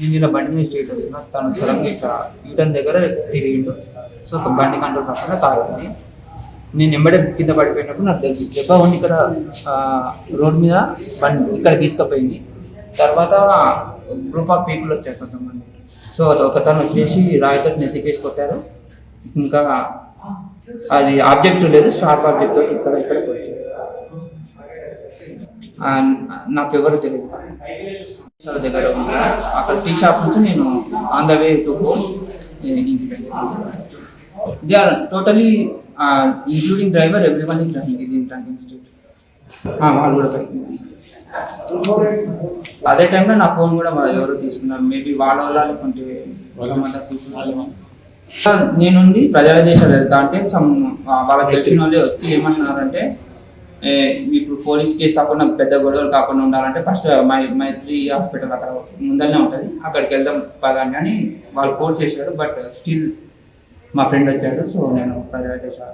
నేను ఇలా బండి మీద స్ట్రేట్ వస్తున్నా, తను సడన్గా ఇట్లా యూటర్న్ దగ్గర తిరిగిండు. సో ఒక బండి కంట్రోల్ కాకుండా తాకింది. నేను ఎంబడే కింద పడిపోయినప్పుడు నాకు దెబ్బ ఉండి ఇక్కడ రోడ్ మీద బండి ఇక్కడ తీసుకుపోయింది. తర్వాత గ్రూప్ ఆఫ్ పీపుల్ వచ్చారు కొంతమంది. సో ఒకతను వచ్చేసి రాయితో నెత్తికేసి కొట్టారు. ఇంకా అది ఆబ్జెక్ట్ లేదు, షార్ప్ ఆబ్జెక్ట్ తోటి ఇక్కడ కొట్టారు. నాకు ఎవరు తెలియదు. దగ్గర ఉంది అక్కడ టీ షాప్ నుంచి నేను on the way to home incident. They are totally including driver, everyone is driving state. వాళ్ళు కూడా పైకి. అదే టైంలో నా ఫోన్ కూడా ఎవరో తీసుకున్నారు. మేబీ వాళ్ళ వల్ల లేకుంటే నేనుండి ప్రజల దేశాలు వెళ్తా అంటే వాళ్ళకి తెలిసిన వాళ్ళే వచ్చి ఏమన్నారంటే, ఇప్పుడు పోలీస్ కేసు కాకుండా పెద్ద గొడవలు కాకుండా ఉండాలంటే ఫస్ట్ మైత్రి హాస్పిటల్ అక్కడ ముందరనే ఉంటుంది, అక్కడికి వెళ్దాం పదాన్ని అని వాళ్ళు ఫోర్స్ చేశారు. బట్ స్టిల్ మా ఫ్రెండ్ వచ్చాడు. సో నేను ప్రజల దేశాలు